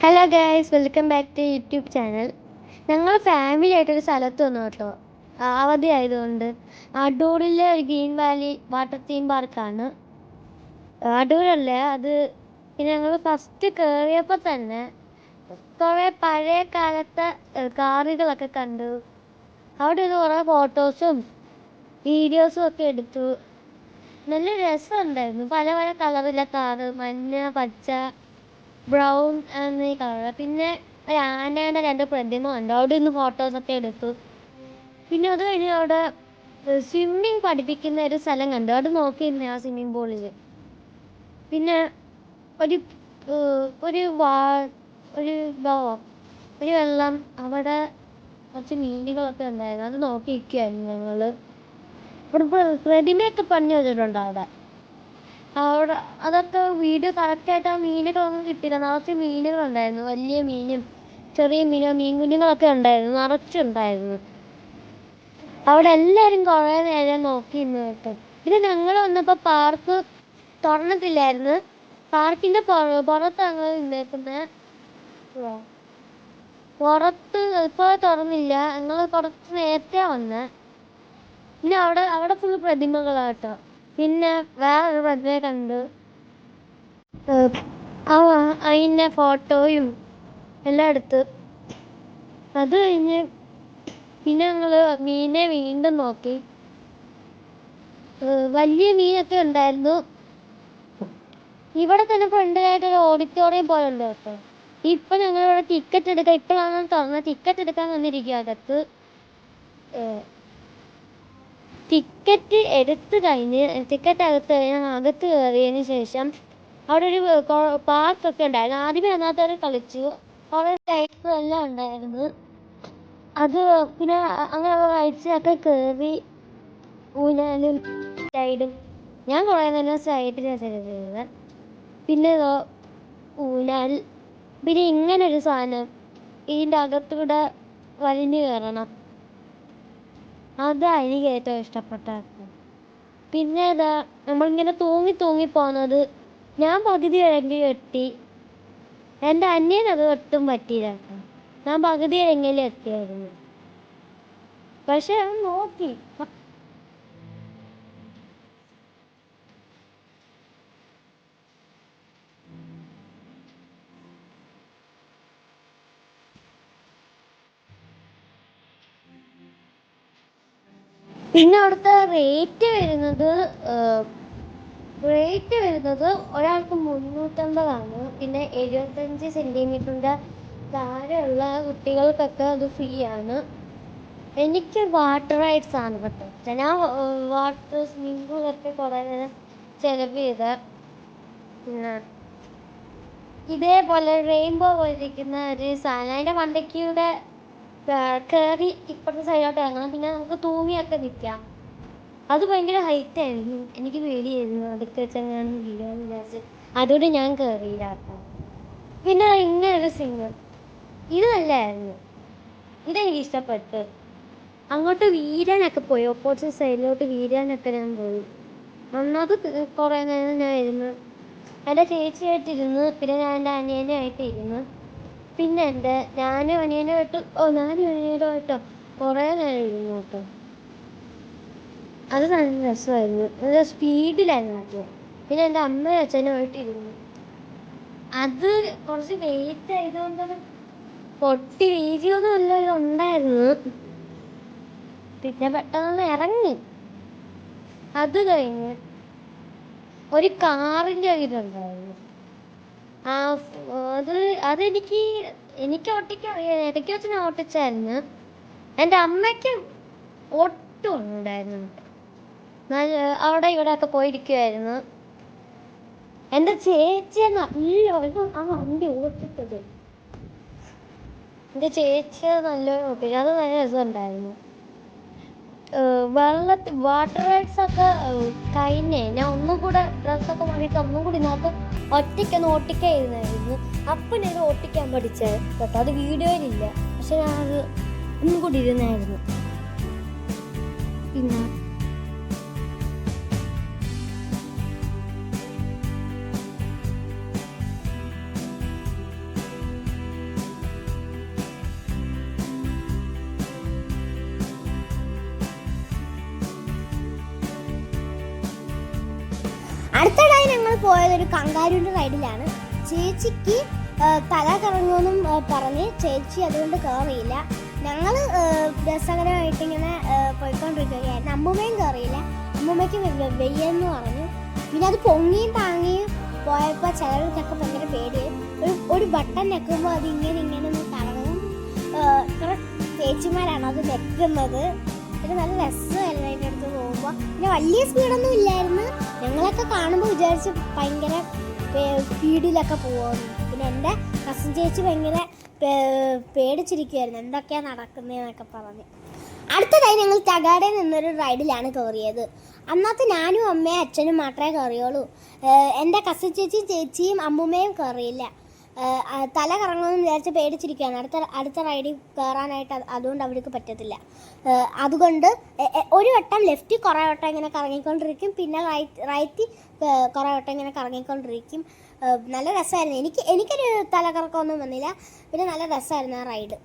Hello guys, welcome back to YouTube channel. ഞങ്ങൾ family ആയിട്ടൊരു സ്ഥലത്ത് വന്നു കേട്ടോ. അവധി ആയതുകൊണ്ട് അടൂരിലെ ഒരു ഗ്രീൻ വാലി വാട്ടർ തീം പാർക്കാണ്. അടൂരല്ലേ അത്. പിന്നെ ഞങ്ങൾ ഫസ്റ്റ് കയറിയപ്പോൾ തന്നെ കുറേ പഴയ കാലത്തെ കാറുകളൊക്കെ കണ്ടു. അവിടെ നിന്ന് കുറേ ഫോട്ടോസും വീഡിയോസും ഒക്കെ എടുത്തു. നല്ല രസമുണ്ടായിരുന്നു. പല പല കളറിലെ കാറ്, മഞ്ഞ, പച്ച, ബ്രൗൺ എന്നീ കളർ. പിന്നെ ഒരു ആനയുടെ 2 പ്രതിമ ഉണ്ട്. അവിടെ നിന്ന് ഫോട്ടോസൊക്കെ എടുത്തു. പിന്നെ അത് കഴിഞ്ഞ് അവിടെ സ്വിമ്മിങ് പഠിപ്പിക്കുന്ന ഒരു സ്ഥലം കണ്ടു. അവിടെ നോക്കിയിരുന്നു ആ സ്വിമ്മിങ് പൂളിൽ. പിന്നെ ഒരു ഒരു ഒരു ഒരു വെള്ളം, അവിടെ കുറച്ച് മീനുകളൊക്കെ ഉണ്ടായിരുന്നു. അത് നോക്കിയിരിക്കുമായിരുന്നു ഞങ്ങൾ. ഇവിടെ പ്രതിമയൊക്കെ പണി വെച്ചിട്ടുണ്ട് അവിടെ. അതൊക്കെ വീഡിയോ കറക്റ്റായിട്ട് ആ മീനുകളൊന്നും കിട്ടിയില്ല. നിറച്ച് മീനുകളുണ്ടായിരുന്നു. വലിയ മീനും ചെറിയ മീൻ കുഞ്ഞുങ്ങളൊക്കെ ഉണ്ടായിരുന്നു, നിറച്ചുണ്ടായിരുന്നു. അവിടെ എല്ലാവരും കുറേ നേരം നോക്കിയിരുന്നു കേട്ടോ. പിന്നെ ഞങ്ങൾ വന്നപ്പോൾ പാർക്ക് തുറന്നിട്ടില്ലായിരുന്നു. പാർക്കിൻ്റെ പുറത്ത് ഞങ്ങൾ നിന്നേക്കുന്നത്. പുറത്ത് ഇപ്പോൾ തുറന്നില്ല. ഞങ്ങൾ കുറച്ച് നേരത്തെ വന്നത്. പിന്നെ അവിടെ ഫുള്ള് പ്രതിമകളാട്ടോ. പിന്നെ വേറൊരു പ്രതിമയെ കണ്ട്. അതിൻ്റെ ഫോട്ടോയും എല്ലാം എടുത്ത്. അത് കഴിഞ്ഞ് പിന്നെ ഞങ്ങൾ മീനെ വീണ്ടും നോക്കി. വലിയ മീനൊക്കെ ഉണ്ടായിരുന്നു. ഇവിടെ തന്നെ ഫ്രണ്ടിലായിട്ടൊരു ഓഡിറ്റോറിയം പോലെ ഉണ്ട് കേട്ടോ. ഇപ്പം ഞങ്ങളിവിടെ ടിക്കറ്റ് എടുക്കാം. ഇപ്പോഴാണ് തുറന്നത്. ടിക്കറ്റ് എടുക്കാൻ വന്നിരിക്കുക അകത്ത്. ടിക്കറ്റ് എടുത്ത് കഴിഞ്ഞ് ടിക്കറ്റ് അകത്ത് കയറിയതിന് ശേഷം അവിടെ ഒരു പാർക്കൊക്കെ ഉണ്ടായിരുന്നു. ആദ്യമേ അതിനകത്ത് കളിച്ചു. കുറേ റൈഡ്സും എല്ലാം ഉണ്ടായിരുന്നു. അത് പിന്നെ അങ്ങനെ റൈഡ്സിലൊക്കെ കയറി. ഊഞ്ഞാലും സൈഡും ഞാൻ കുറേ നേരം സൈഡിലാണ് ചെയ്തത്. പിന്നെ ഊഞ്ഞാൽ. പിന്നെ ഇങ്ങനൊരു സാധനം ഇതിൻ്റെ അകത്തൂടെ വലിഞ്ഞു കയറണം. അതാണ് എനിക്ക് ഏറ്റവും ഇഷ്ടപ്പെട്ടത്. പിന്നെ നമ്മളിങ്ങനെ തൂങ്ങി പോകുന്നത് ഞാൻ പകുതി വരെങ്കിലും എത്തി. എൻ്റെ അനിയനത് ഒട്ടും പറ്റിയില്ല. ഞാൻ പകുതി വരെയെങ്കിലും എത്തിയായിരുന്നു. പക്ഷെ അവൻ നോക്കി. പിന്നെ അവിടുത്തെ റേറ്റ് വരുന്നത് ഒരാൾക്ക് 350. പിന്നെ 75 സെൻറ്റിമീറ്ററിൻ്റെ താഴെയുള്ള കുട്ടികൾക്കൊക്കെ അത് ഫ്രീ ആണ്. എനിക്ക് വാട്ടർ റൈഡ്സ് ആണ് കേട്ടോ. ഞാൻ വാട്ടർ സ്വിമ്മിംഗ് പൂളൊക്കെ കുറേ നേരം ചെലവ് ചെയ്ത. പിന്നെ ഇതേപോലെ റെയിൻബോ പോലെ ഇരിക്കുന്ന ഒരു സാധനം, അതിൻ്റെ മണ്ടയ്ക്കൂടെ കയറി ഇപ്പുറത്തെ സൈഡോട്ട് ഇറങ്ങണം. പിന്നെ നമുക്ക് തൂങ്ങിയൊക്കെ നിൽക്കാം. അത് ഭയങ്കര ഹൈറ്റായിരുന്നു. എനിക്ക് പേടിയായിരുന്നു അതൊക്കെ വെച്ചെങ്ങാനും വീഴാന്ന് വിചാരിച്ച്. അതുകൊണ്ട് ഞാൻ കയറിയില്ല. പിന്നെ ഇങ്ങനൊരു സിംഗർ, ഇത് നല്ലതായിരുന്നു. ഇതെനിക്ക് ഇഷ്ടപ്പെട്ടു. അങ്ങോട്ട് വീരാനൊക്കെ പോയി. ഓപ്പോസിറ്റ് സൈഡിലോട്ട് വീരാനൊക്കെ ഞാൻ പോയി. ഒന്നാമത് കുറേ നേരം ഞാൻ ഇരുന്ന്. എൻ്റെ ചേച്ചിയായിട്ടിരുന്ന്. പിന്നെ ഞാൻ എൻ്റെ അനിയനായിട്ടിരുന്ന്. പിന്നെ ഞാനും അനിയനുമായിട്ടോ കുറേ നേരം ഇരുന്നു കേട്ടോ. അത് നല്ല രസമായിരുന്നു. നല്ല സ്പീഡിലായിരുന്നു അത്. പിന്നെ എൻ്റെ അമ്മയും അച്ഛനുമായിട്ടിരുന്നു. അത് കുറച്ച് വെയിറ്റ് ആയതുകൊണ്ട് പൊട്ടി വീതിയൊന്നും അല്ല ഉണ്ടായിരുന്നു. പിന്നെ പെട്ടെന്ന് ഇറങ്ങി. അത് കഴിഞ്ഞ് ഒരു കാറിൻ്റെ ഇതുണ്ടായിരുന്നു. എനിക്ക് ഓട്ടിക്കാൻ അറിയാം. ഇടയ്ക്ക് വെച്ച് ഞാൻ ഓട്ടിച്ചായിരുന്നു. എൻ്റെ അമ്മയ്ക്ക് ഒട്ടും ഉണ്ടായിരുന്നു. അവിടെ ഇവിടെയൊക്കെ പോയിരിക്കുമായിരുന്നു. എൻ്റെ ചേച്ചിയെ ആ വണ്ടി ഓട്ടിച്ചത്. എൻ്റെ ചേച്ചിയെ നല്ലോണം ഓട്ടിച്ചു. അത് നല്ല രസമുണ്ടായിരുന്നു. വാട്ടർ റൈഡ്സൊക്കെ കഴിഞ്ഞേ ഞാൻ ഒന്നും കൂടെ ഡ്രസ്സൊക്കെ മാറിയിട്ട് ഒന്നും കൂടി ഇതിനകത്ത് ഒറ്റയ്ക്കൊന്ന് ഓട്ടിക്കായിരുന്നായിരുന്നു. അപ്പം ഞാൻ ഓട്ടിക്കാൻ പഠിച്ചത് കേട്ടോ. അത് വീഡിയോയിലില്ല, പക്ഷെ ഞാനത് ഒന്നും കൂടി ഇരുന്നായിരുന്നു. പിന്നെ ഒരു കങ്കാരുവിൻ്റെ റൈഡിലാണ്. ചേച്ചിക്ക് തല കറങ്ങുമെന്നും പറഞ്ഞ് ചേച്ചി അതുകൊണ്ട് കയറിയില്ല. ഞങ്ങൾ രസകരമായിട്ട് ഇങ്ങനെ പോയിക്കൊണ്ടിരിക്കുകയായിരുന്നു. അമ്മൂമ്മയും കയറിയില്ല, അമ്മൂമ്മയ്ക്ക് വെയ്യെന്ന് പറഞ്ഞു. പിന്നെ അത് പൊങ്ങിയും താങ്ങിയും പോയപ്പോൾ ചിലർക്കൊക്കെ ഭയങ്കര പേടിയായി. ഒരു ബട്ടൺ ഞെക്കുമ്പോൾ അത് ഇങ്ങനെ ഒന്ന് കറങ്ങും. ചേച്ചിമാരാണ് അത് ഞെക്കുന്നത്. പിന്നെ നല്ല രസമായിരുന്നു അതിൻ്റെ അടുത്ത് പോകുമ്പോൾ. പിന്നെ വലിയ സ്പീഡൊന്നും ഇല്ലായിരുന്നു. ഞങ്ങളൊക്കെ കാണുമ്പോൾ വിചാരിച്ച് ഭയങ്കര സ്പീഡിലൊക്കെ പോകുന്നു. പിന്നെ എൻ്റെ കസിൻ ചേച്ചി ഭയങ്കര പേടിച്ചിരിക്കുമായിരുന്നു, എന്തൊക്കെയാണ് നടക്കുന്നതെന്നൊക്കെ പറഞ്ഞ്. അടുത്തതായി ഞങ്ങൾ തകാടയിൽ നിന്നൊരു റൈഡിലാണ് കയറിയത്. അന്നത്തെ ഞാനും അമ്മയും അച്ഛനും മാത്രമേ കയറിയുള്ളൂ. എൻ്റെ കസിൻ ചേച്ചിയും അമ്മൂമ്മയും കയറിയില്ല. തല കറങ്ങുമെന്ന് വിചാരിച്ച് പേടിച്ചിരിക്കുകയാണ്. അടുത്ത റൈഡിൽ കയറാനായിട്ട് അതുകൊണ്ട് അവർക്ക് പറ്റത്തില്ല. അതുകൊണ്ട് ഒരു വട്ടം ലെഫ്റ്റ് കുറേ വട്ടം ഇങ്ങനെ കറങ്ങിക്കൊണ്ടിരിക്കും, പിന്നെ റൈറ്റിൽ കുറേ വട്ടം ഇങ്ങനെ കറങ്ങിക്കൊണ്ടിരിക്കും. നല്ല രസമായിരുന്നു. എനിക്കൊരു തലകറക്കമൊന്നും വന്നില്ല. പിന്നെ നല്ല രസമായിരുന്നു ആ റൈഡ്.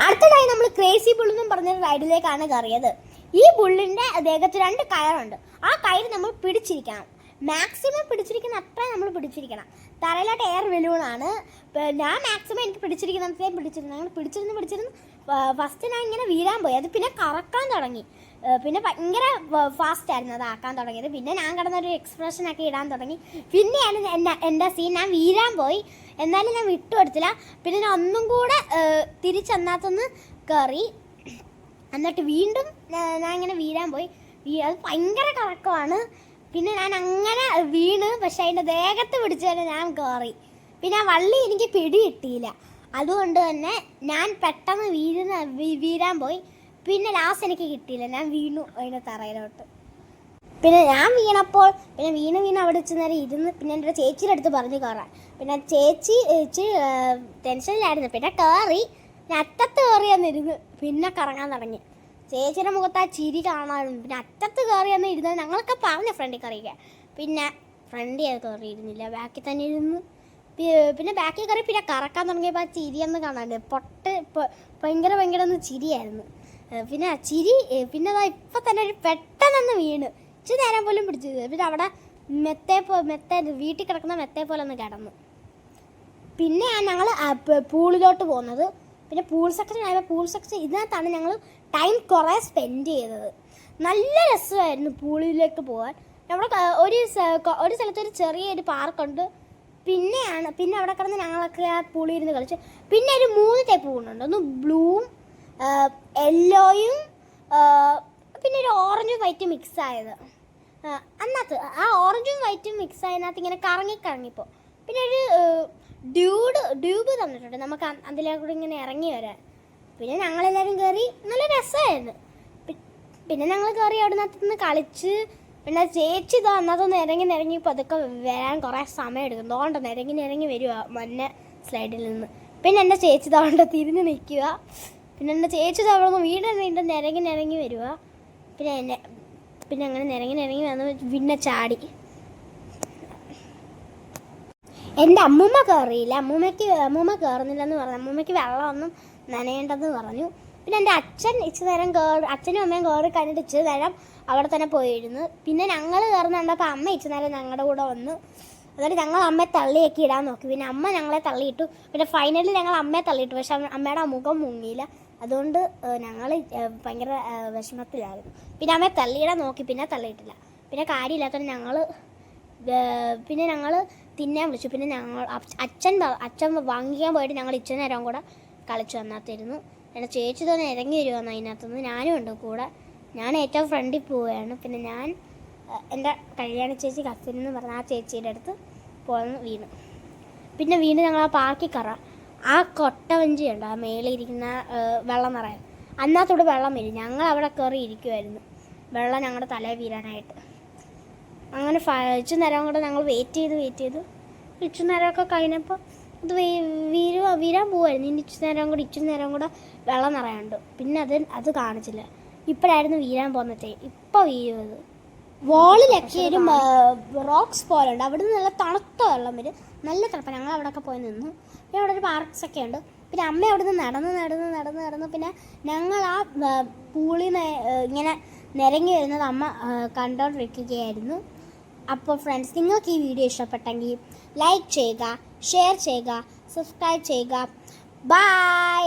അടുത്തതായി നമ്മൾ ക്രേസി ബുൾ എന്നും പറഞ്ഞൊരു റൈഡിലേക്കാണ് കയറിയത്. ഈ ബുള്ളിൻ്റെ ദേഹത്ത് 2 കയറുണ്ട്. ആ കയറ് നമ്മൾ പിടിച്ചിരിക്കണം. മാക്സിമം പിടിച്ചിരിക്കുന്ന അത്ര നമ്മൾ പിടിച്ചിരിക്കണം. തറയിലോട്ട് എയർ ബലൂണാണ്. ഞാൻ മാക്സിമം എനിക്ക് ഞങ്ങൾ പിടിച്ചിരുന്ന് ഫസ്റ്റ് ഞാൻ ഇങ്ങനെ വീഴാൻ പോയി. അത് പിന്നെ കറക്കാൻ തുടങ്ങി. പിന്നെ ഭയങ്കര ഫാസ്റ്റായിരുന്നു അത് ആക്കാൻ തുടങ്ങിയത്. പിന്നെ ഞാൻ കിടന്നൊരു എക്സ്പ്രഷനൊക്കെ ഇടാൻ തുടങ്ങി. പിന്നെയാണ് എൻ്റെ സീൻ. ഞാൻ വീഴാൻ പോയി, എന്നാലും ഞാൻ വിട്ടുകൊടുത്തില്ല. പിന്നെ ഞാൻ ഒന്നും കൂടെ തിരിച്ചെന്നാത്തൊന്ന് കയറി. എന്നിട്ട് വീണ്ടും ഞാൻ ഇങ്ങനെ വീഴാൻ പോയി. അത് ഭയങ്കര കറക്കമാണ്. പിന്നെ ഞാൻ അങ്ങനെ വീണ്, പക്ഷെ അതിൻ്റെ ദേഹത്ത് പിടിച്ചാൽ ഞാൻ കയറി. പിന്നെ ആ വള്ളി എനിക്ക് പിടി കിട്ടിയില്ല. അതുകൊണ്ട് തന്നെ ഞാൻ പെട്ടെന്ന് വീഴാൻ പോയി. പിന്നെ ലാസ്റ്റ് എനിക്ക് കിട്ടിയില്ല, ഞാൻ വീണു അതിൻ്റെ തറയിലോട്ട്. പിന്നെ ഞാൻ വീണപ്പോൾ പിന്നെ വീണ് അവിടെ വെച്ച് നേരം ഇരുന്ന് പിന്നെ എൻ്റെ ചേച്ചിയുടെ അടുത്ത് പറഞ്ഞു കയറാൻ. പിന്നെ ചേച്ചി ടെൻഷനിലായിരുന്നു. പിന്നെ കയറി, ഞാൻ അറ്റത്ത് കയറിയെന്നിരുന്ന് പിന്നെ കറങ്ങാൻ തുടങ്ങി. ചേച്ചിയുടെ മുഖത്ത് ആ ചിരി കാണാറുണ്ട്. പിന്നെ അറ്റത്ത് കയറിയെന്ന് ഇരുന്നത് ഞങ്ങളൊക്കെ പറഞ്ഞു ഫ്രണ്ടിൽ കയറിയിരിക്കാൻ. പിന്നെ ഫ്രണ്ടിൽ അത് കയറിയിരുന്നില്ല, ബാക്കിൽ തന്നെ ഇരുന്ന്. പിന്നെ ബാക്കിൽ കയറി പിന്നെ കറക്കാൻ തുടങ്ങിയപ്പോൾ ആ ചിരിയൊന്നും കാണാണ്ട് ഭയങ്കര ഒന്ന് ചിരിയായിരുന്നു. പിന്നെ ആ ചിരി പിന്നെ അതാ ഇപ്പം തന്നെ ഒരു പെട്ടെന്നൊന്ന് വീണ് ഇച്ചിരി നേരം പോലും പിടിച്ചത്. പിന്നെ അവിടെ വീട്ടിൽ കിടക്കുന്ന മെത്തേ പോലെ ഒന്ന് കിടന്നു. പിന്നെയാണ് ഞങ്ങൾ പൂളിലോട്ട് പോകുന്നത്. പിന്നെ പൂൾ സെക്ഷൻ ഇതിനകത്താണ് ഞങ്ങൾ ടൈം കുറേ സ്പെൻഡ് ചെയ്തത്. നല്ല രസമായിരുന്നു പൂളിലേക്ക് പോകാൻ. അവിടെ ഒരു സ്ഥലത്ത് ഒരു ചെറിയൊരു പാർക്കുണ്ട്. പിന്നെ അവിടെ കിടന്ന് ഞങ്ങളൊക്കെ ആ പൂളിൽ ഇരുന്ന് കളിച്ചു. പിന്നെ ഒരു 3 ടൈപ്പ് പൂളുണ്ട്. ഒന്ന് ബ്ലൂവും യെല്ലോയും പിന്നെ ഒരു ഓറഞ്ചും വൈറ്റും മിക്സ് ആയത്. അന്നത്ത് ആ ഓറഞ്ചും വൈറ്റും മിക്സ് ആയതിനകത്ത് ഇങ്ങനെ കറങ്ങിപ്പോൾ പിന്നെ ഒരു ഡ്യൂബ് തന്നിട്ടുണ്ട് നമുക്ക് അതിലേക്കൂടെ ഇങ്ങനെ ഇറങ്ങി വരാൻ. പിന്നെ ഞങ്ങളെല്ലാവരും കയറി, നല്ല രസമായിരുന്നു. പിന്നെ ഞങ്ങൾ കയറി അവിടെ നിന്ന് കളിച്ച്. പിന്നെ ചേച്ചി ഇതാ അന്നതൊന്ന് ഇറങ്ങി പതുക്കെ വരാൻ കുറേ സമയം എടുക്കും. തോണ്ട നിരങ്ങി വരിക മഞ്ഞ സ്ലൈഡിൽ നിന്ന്. പിന്നെ എൻ്റെ ചേച്ചി തോണ്ട തിരിഞ്ഞ് നിൽക്കുക. പിന്നെ എൻ്റെ ചേച്ചി അവിടെ വീണ്ടും നിരങ്ങി വരിക. പിന്നെ അങ്ങനെ നിരങ്ങി വന്ന് പിന്നെ ചാടി. എൻ്റെ അമ്മൂമ്മ കയറിയില്ല. അമ്മൂമ്മ കയറുന്നില്ലെന്ന് പറഞ്ഞു. അമ്മൂമ്മയ്ക്ക് വെള്ളമൊന്നും നനയേണ്ടെന്ന് പറഞ്ഞു. പിന്നെ എൻ്റെ അച്ഛനും അമ്മയും കയറി കഴിഞ്ഞിട്ട് ഇച്ചിരി നേരം അവിടെ തന്നെ പോയിരുന്നു. പിന്നെ ഞങ്ങൾ കയറുന്നുണ്ടപ്പോൾ അമ്മ ഇച്ചിരി നേരം ഞങ്ങളുടെ കൂടെ വന്നു. എന്നിട്ട് ഞങ്ങൾ അമ്മയെ തള്ളിയൊക്കെ ഇടാൻ നോക്കി. പിന്നെ അമ്മ ഞങ്ങളെ തള്ളിയിട്ടു. പിന്നെ ഫൈനലി ഞങ്ങൾ അമ്മയെ തള്ളിയിട്ടു. പക്ഷെ അമ്മയുടെ മുഖം മുങ്ങിയില്ല. അതുകൊണ്ട് ഞങ്ങൾ ഭയങ്കര വിഷമത്തിലായിരുന്നു. പിന്നെ അമ്മയെ തള്ളിയിടാൻ നോക്കി, പിന്നെ തള്ളിയിട്ടില്ല. പിന്നെ കാര്യമില്ലാത്തതുകൊണ്ട് ഞങ്ങൾ തിന്നാൻ വിളിച്ചു. പിന്നെ അച്ഛൻ വാങ്ങിക്കാൻ പോയിട്ട് ഞങ്ങൾ ഇച്ചിരി നേരം കൂടെ കളിച്ചു വന്നാത്തിരുന്നു. എൻ്റെ ചേച്ചി തന്നെ ഇറങ്ങി വരുവാന്ന് അതിനകത്തുനിന്ന്. ഞാനും ഉണ്ട് കൂടെ. ഞാൻ ഏറ്റവും ഫ്രണ്ടിൽ പോവുകയാണ്. പിന്നെ ഞാൻ എൻ്റെ കല്യാണ ചേച്ചി കസിൻ എന്ന് പറഞ്ഞ ആ ചേച്ചിയുടെ അടുത്ത് വീണു. പിന്നെ വീണ്ടും ഞങ്ങൾ ആ പാർക്കിൽ കയറാം. ആ കൊട്ടവഞ്ചി ഉണ്ട്, ആ മേളിൽ ഇരിക്കുന്ന വെള്ളം നിറയാൻ. അന്നത്തോട് വെള്ളം വരും. ഞങ്ങൾ അവിടെ കയറി ഇരിക്കുമായിരുന്നു, വെള്ളം ഞങ്ങളുടെ തലയിൽ വീഴാനായിട്ട്. അങ്ങനെ ഇച്ചിരി നേരം കൂടെ ഞങ്ങൾ വെയിറ്റ് ചെയ്തു. ഇച്ചിരി നേരമൊക്കെ കഴിഞ്ഞപ്പോൾ അത് വീരാൻ പോവായിരുന്നു. ഇനി ഇച്ചിരി നേരം കൂടെ വെള്ളം നിറയാണ്ട്. പിന്നെ അത് കാണിച്ചില്ല. ഇപ്പോഴായിരുന്നു വീരാൻ പോകുന്നത്. ഇപ്പോൾ വീഴുന്നത് വോളിലൊക്കെ ഒരു റോക്സ് പോലെ ഉണ്ട്. അവിടെ നിന്ന് നല്ല തണുത്ത വെള്ളം വരും, നല്ല തണുപ്പാണ്. ഞങ്ങൾ അവിടെയൊക്കെ പോയി നിന്നു. പിന്നെ അവിടെ ഒരു പാർക്സൊക്കെ ഉണ്ട്. പിന്നെ അമ്മ അവിടെ നിന്ന് നടന്ന് പിന്നെ ഞങ്ങൾ ആ പൂളിൽ നിന്ന് ഇങ്ങനെ നിരങ്ങി വരുന്നത് അമ്മ കണ്ടോണ്ടിരിക്കുകയായിരുന്നു. അപ്പോൾ ഫ്രണ്ട്സ്, നിങ്ങൾക്ക് ഈ വീഡിയോ ഇഷ്ടപ്പെട്ടെങ്കിൽ ലൈക്ക് ചെയ്യുക, ഷെയർ ചെയ്യുക, സബ്സ്ക്രൈബ് ചെയ്യുക. ബൈ.